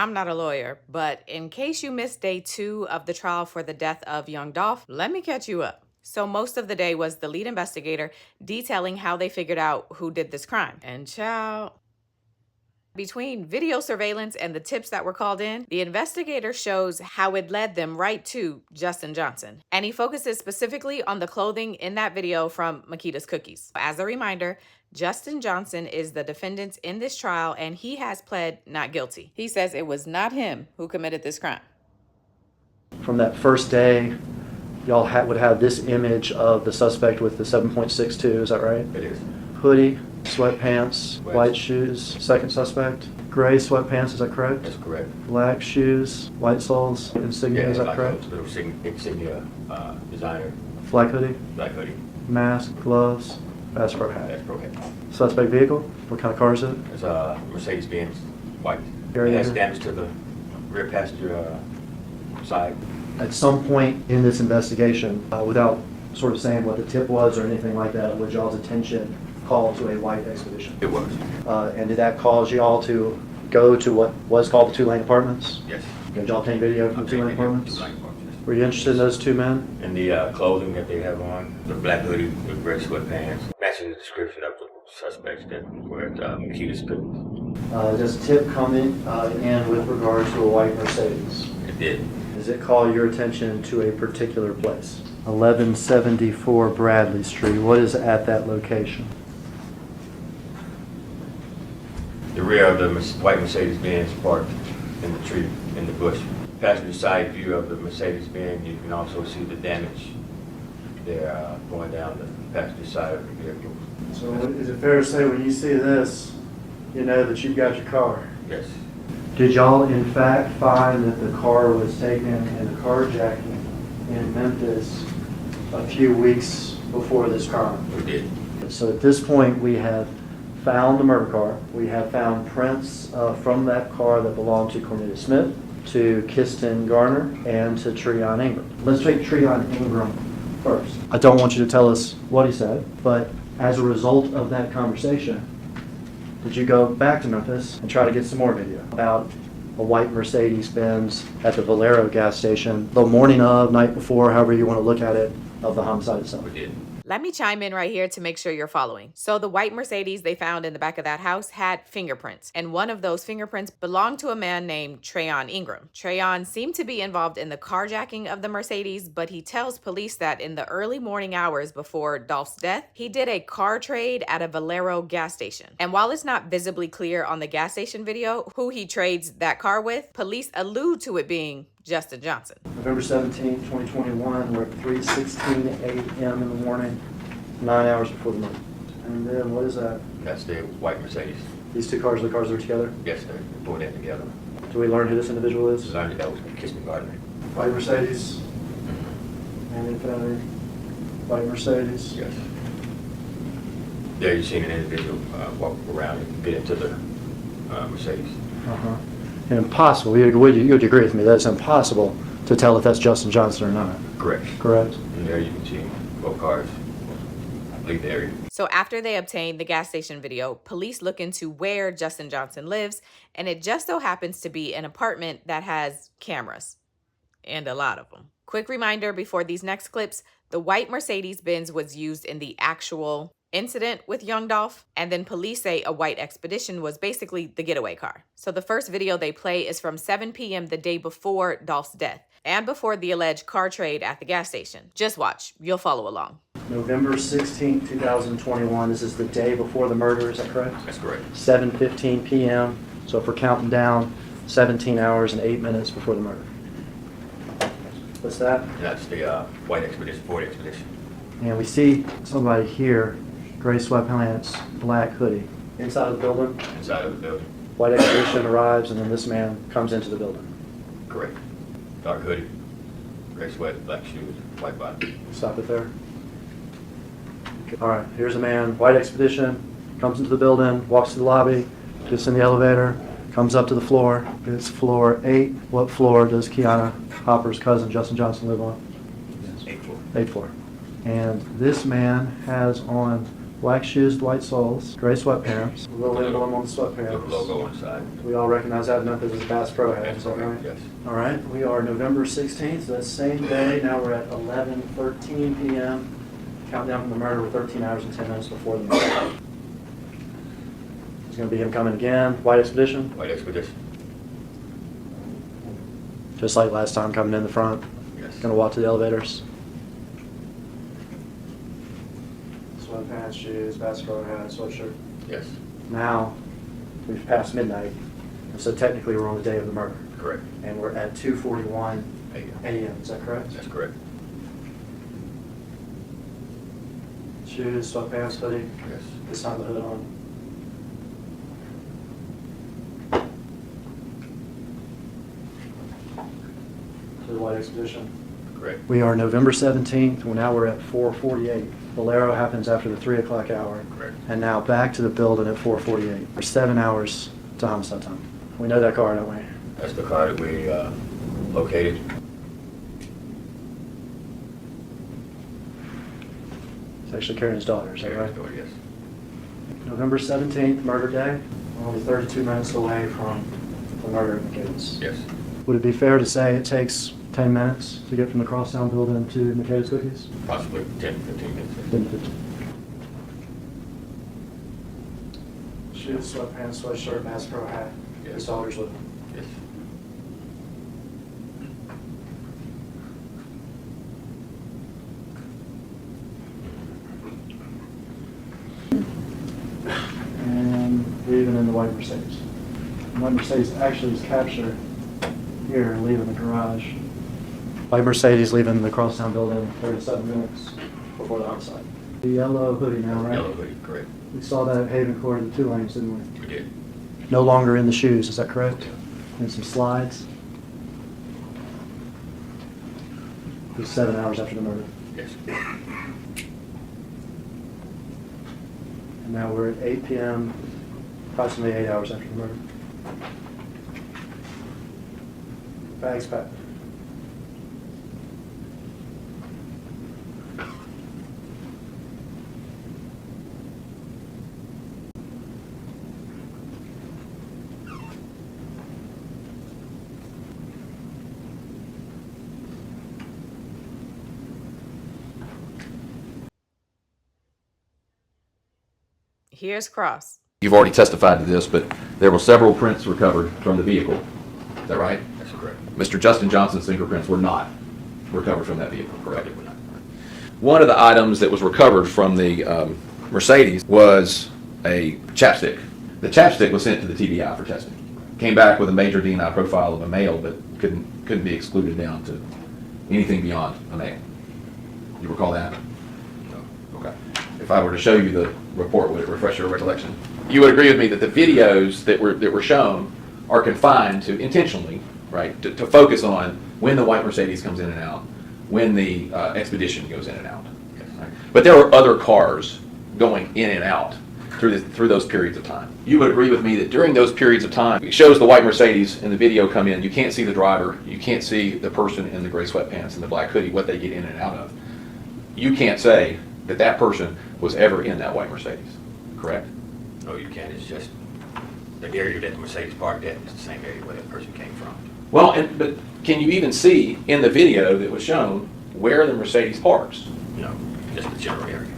I'm not a lawyer, but in case you missed day 2 of the trial for the death of young Dolph, let me catch you up. So most of the day was the lead investigator detailing how they figured out who did this crime. And child, between video surveillance and the tips that were called in, the investigator shows how it led them right to Justin Johnson. And he focuses specifically on the clothing in that video from Makita's Cookies. As a reminder, Justin Johnson is the defendant in this trial, and he has pled not guilty. He says it was not him who committed this crime. From that first day, y'all would have this image of the suspect with the 7.62, is that right? It is. Hoodie, sweatpants, white shoes. Second suspect, gray sweatpants, is that correct? That's correct. Black shoes, white soles, insignia, is that like correct? a little insignia designer. Black hoodie, Black hoodie. mask, gloves, Bass Pro hat. That's correct. Suspect vehicle, what kind of car is it? It's a Mercedes-Benz white. Area It has here? damage to the rear passenger side. At some point in this investigation, without sort of saying what the tip was or anything like that, was y'all's attention called to a white expedition? It was. And did that cause y'all to go to what was called the two-lane apartments? Yes. Did y'all take video from the two-lane apartments? Two-lane apartments. Were you interested in those two men? And the clothing that they have on, the black hoodie with gray sweatpants, matching the description of the suspects that were at Makita's Cookies. Does a tip come in with regard to a white Mercedes? It did. Does it call your attention to a particular place? 1174 Bradley Street. What is at that location? The rear of the white Mercedes-Benz parked in the tree, in the bush. Passenger side view of the Mercedes-Benz, you can also see the damage there going down the passenger side of the vehicle. So is it fair to say when you see this, you know that you've got your car? Yes. Did y'all in fact find that the car was taken in a carjacking in Memphis a few weeks before this crime? We did. So at this point we have found the murder car. We have found prints from that car that belonged to Cornelius Smith, to Kiston Garner, and to Treon Ingram. Let's take Treon Ingram first. I don't want you to tell us what he said, but as a result of that conversation, did you go back to Memphis and try to get some more video about a white Mercedes-Benz at the Valero gas station the morning of, night before, however you want to look at it, of the homicide itself? We did. Let me chime in right here to make sure you're following. So the white Mercedes they found in the back of that house had fingerprints, and one of those fingerprints belonged to a man named Treon Ingram. Treon seemed to be involved in the carjacking of the Mercedes, but he tells police that in the early morning hours before Dolph's death, he did a car trade at a Valero gas station. And while it's not visibly clear on the gas station video who he trades that car with, police allude to it being Justin Johnson. November 17, 2021, we're at 3:16 a.m. in the morning, 9 hours before the murder. And then what is that? That's the white Mercedes. These two cars, the cars are together? Yes, sir. We pulled that together. Do we learn who this individual is? Learned that was Kiston Garner. White Mercedes, and Infinity, white Mercedes. Yes. There you've seen an individual walk around and get into the Mercedes. Uh-huh. And impossible, you would agree with me, that it's impossible to tell if that's Justin Johnson or not. Correct. Correct? And there you can see both cars leave the area. So after they obtain the gas station video, police look into where Justin Johnson lives, and it just so happens to be an apartment that has cameras, and a lot of them. Quick reminder before these next clips, the white Mercedes-Benz was used in the actual incident with young Dolph, and then police say a white Expedition was basically the getaway car. So the first video they play is from 7 p.m. the day before Dolph's death, and before the alleged car trade at the gas station. Just watch, you'll follow along. November 16, 2021, this is the day before the murder, is that correct? That's correct. 7:15 p.m., so if we're counting down, 17 hours and 8 minutes before the murder. What's that? And that's the white Expedition, Ford Expedition. And we see somebody here, gray sweatpants, black hoodie. Inside of the building, Inside of the building. white Expedition arrives, and then this man comes into the building. Correct. Dark hoodie, gray sweat, black shoes, white bottom. Stop it there. All right, here's a man, white Expedition, comes into the building, walks to the lobby, gets in the elevator, comes up to the floor. It's floor 8. What floor does Kiana Hopper's cousin, Justin Johnson, live on? 8th floor. 8th floor. And this man has on Black shoes, white soles, gray sweatpants. A little emblem on the The sweatpants. logo inside. We all recognize that enough as a Bass Pro hat, is that right? Yes. All right, we are November 16th, that same day. Now we're at 11:13 p.m. Countdown from the murder. We're 13 hours and 10 minutes before the murder. It's going to be him coming again. White Expedition. White Expedition. Just like last time, coming in the front. Yes. Going to walk to the elevators. Sweatpants, shoes, Bass Pro hat, sweatshirt. Yes. Now, we've passed midnight, and so technically we're on the day of the murder. Correct. And we're at 2:41 a.m. Is that correct? That's correct. Shoes, sweatpants, hoodie. Yes. This time the hood on. To the White Expedition. Correct. We are November 17th. Well, now we're at 4:48. Bolero happens after the 3 o'clock hour. Correct. And now back to the building at 4:48. We're 7 hours to homicide time. We know that car, don't we? That's the car that we located. It's actually Karen's daughter, is that right? Yes. November 17th, murder day. We're only 32 minutes away from the murder of the kids. Yes. Would it be fair to say it takes 10 minutes to get from the Crosstown building to McCabe's Cookies? Possibly 10, 15 minutes. 10 to 15. Shoes, sweatpants, sweatshirt, Bass Pro hat. Yes. His daughter's with him. Yes. And leaving in the white Mercedes. The white Mercedes actually is captured here, leaving the garage. White Mercedes leaving the Crosstown building 37 minutes before the homicide. The yellow hoodie now, right? Yellow hoodie, correct. We saw that at Haven Court in 2 lanes, didn't we? We did. No longer in the shoes, is that correct? And some slides. It was 7 hours after the murder. Yes. And now we're at 8 p.m., approximately 8 hours after the murder. Bags packed. Here's Cross. You've already testified to this, but there were several prints recovered from the vehicle. Is that right? That's correct. Mr. Justin Johnson's fingerprints were not recovered from that vehicle, correct? Correct. We're not. One of the items that was recovered from the Mercedes was a chapstick. The chapstick was sent to the TBI for testing. Came back with a major DNI profile of a male, but couldn't be excluded down to anything beyond a male. You recall that? No. Okay. If I were to show you the report, would it refresh your recollection? You would agree with me that the videos that were shown are confined to intentionally, right, to focus on when the white Mercedes comes in and out, when the Expedition goes in and out. Yes. Right? But there were other cars going in and out through those periods of time. You would agree with me that during those periods of time, it shows the white Mercedes in the video come in. You can't see the driver. You can't see the person in the gray sweatpants and the black hoodie, what they get in and out of. You can't say that that person was ever in that white Mercedes, correct? No, you can't. It's just the area that the Mercedes parked at is the same area where that person came from. Well, but can you even see in the video that was shown where the Mercedes parks? No, just the general area.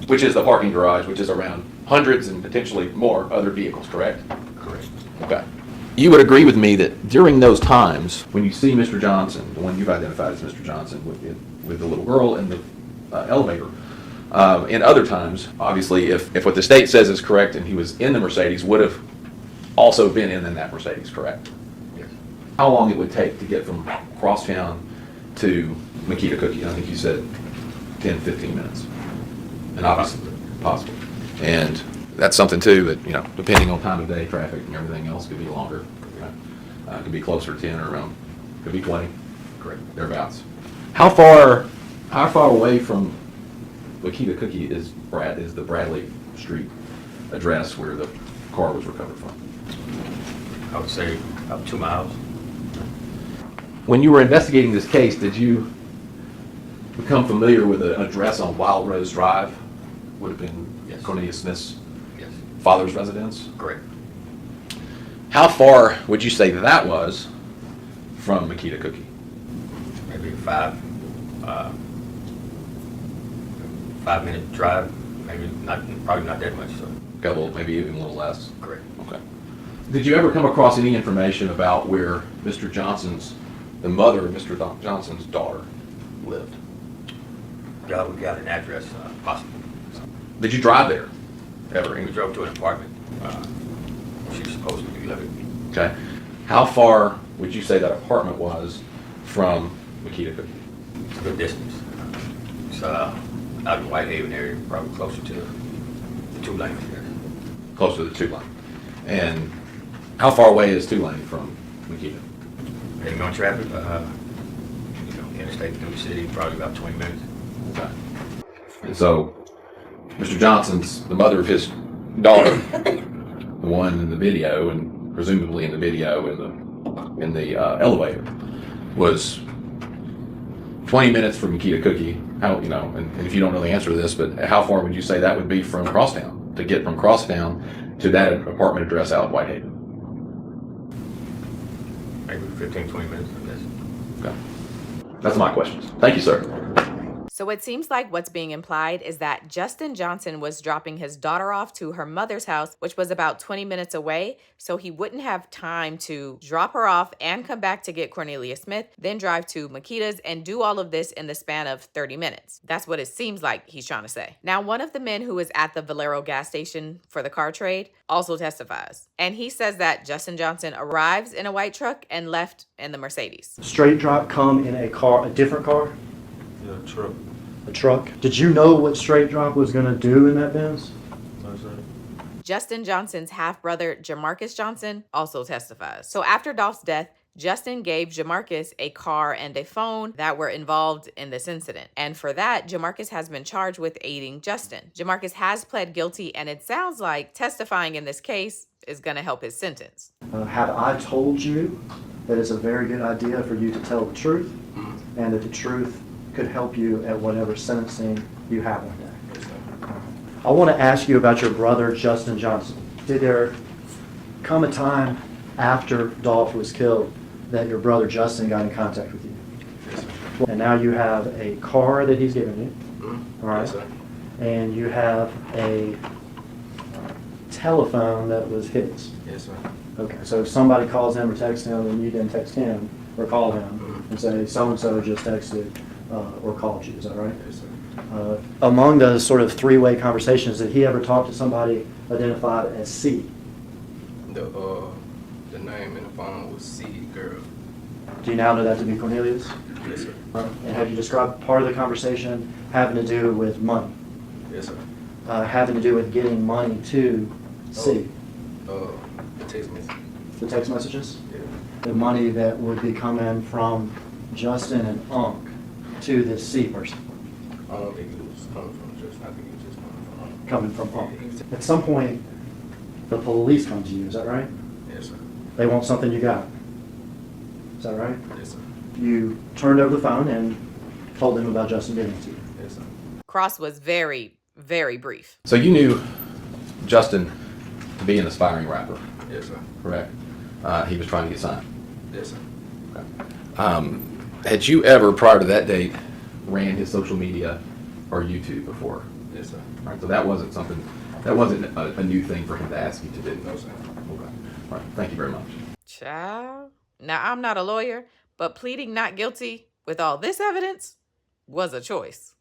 Which is the parking garage, which is around hundreds and potentially more other vehicles, correct? Correct. Okay. You would agree with me that during those times, when you see Mr. Johnson, the one you've identified as Mr. Johnson, with the little girl in the elevator, and other times, obviously, if what the state says is correct and he was in the Mercedes, would have also been in that Mercedes, correct? Yes. How long it would take to get from Crosstown to Makita Cookie? I think you said 10, 15 minutes. And obviously, possible. And that's something too that, you know, depending on time of day, traffic and everything else, could be longer. Right? Could be closer to 10 or around, could be 20. Correct. Thereabouts. How far away from Makita Cookie is the Bradley Street address where the car was recovered from? I would say about 2 miles. When you were investigating this case, did you become familiar with an address on Wild Rose Drive would have been Yes. Cornelius Smith's Yes, father's residence. correct. How far would you say that was from Makita Cookie? Maybe a 5-minute drive, maybe not, probably not that much, so, Maybe even a little less. correct. Okay. Did you ever come across any information about where the mother of Mr. Johnson's daughter lived? Yeah, we got an address, possible. Did you drive there ever? We drove to an apartment, she was supposed to be living. Okay. How far would you say that apartment was from Makita Cookie? It's a good distance. It's out in the Whitehaven area, probably closer to the 2 lanes there. Close to the 2 lane. And how far away is 2 lane from Makita? Depending on traffic, interstate through the city, probably about 20 minutes. Okay. And so, Mr. Johnson's, the mother of his daughter, the one in the video, and presumably in the video in the elevator, was 20 minutes from Makita Cookie. How, and if you don't know the answer to this, but how far would you say that would be from Crosstown, to get from Crosstown to that apartment address out of Whitehaven? Maybe 15, 20 minutes, I guess. Okay. That's my questions. Thank you, sir. So it seems like what's being implied is that Justin Johnson was dropping his daughter off to her mother's house, which was about 20 minutes away, so he wouldn't have time to drop her off and come back to get Cornelius Smith, then drive to Makita's and do all of this in the span of 30 minutes. That's what it seems like he's trying to say. Now, one of the men who was at the Valero gas station for the car trade also testifies, and he says that Justin Johnson arrives in a white truck and left in the Mercedes. Straight drop come in a car, a different car? Yeah, truck. A truck? Did you know what straight drop was going to do in that Benz? That's right. Justin Johnson's half-brother, Jamarcus Johnson, also testifies. So after Dolph's death, Justin gave Jamarcus a car and a phone that were involved in this incident. And for that, Jamarcus has been charged with aiding Justin. Jamarcus has pled guilty, and it sounds like testifying in this case is going to help his sentence. Have I told you that it's a very good idea for you to tell the truth, and that the truth could help you at whatever sentencing you have one day? I want to ask you about your brother, Justin Johnson. Did there come a time after Dolph was killed that your brother Justin got in contact with you? Yes, sir. And now you have a car that he's given you, all right? Yes, sir. And you have a telephone that was his. Yes, sir. Okay, so if somebody calls him or texts him and you didn't text him or call him and say, so-and-so just texted or called you, is that right? Yes, sir. Among the sort of three-way conversations, did he ever talk to somebody identified as C? The name in the phone was C girl. Do you now know that to be Cornelius? Yes, sir. And have you described part of the conversation having to do with money? Yes, sir. Having to do with getting money to C? The text message. The text messages? Yeah. The money that would be coming from Justin and Unc to this C person? I don't think it was coming from just. I think it was just Coming from Yeah, Unc. he was- At some point, the police come to you, is that right? Yes, sir. They want something you got. Is that right? Yes, sir. You turned over the phone and told them about Justin getting it to you. Yes, sir. Cross was very, very brief. So you knew Justin to be an aspiring rapper, Yes, sir. correct? He was trying to get signed. Yes, sir. Had you ever, prior to that date, ran his social media or YouTube before? Yes, sir. Right, so that wasn't a new thing for him to ask you to do. No, sir. Okay. All right. Thank you very much. Child. Now, I'm not a lawyer, but pleading not guilty with all this evidence was a choice.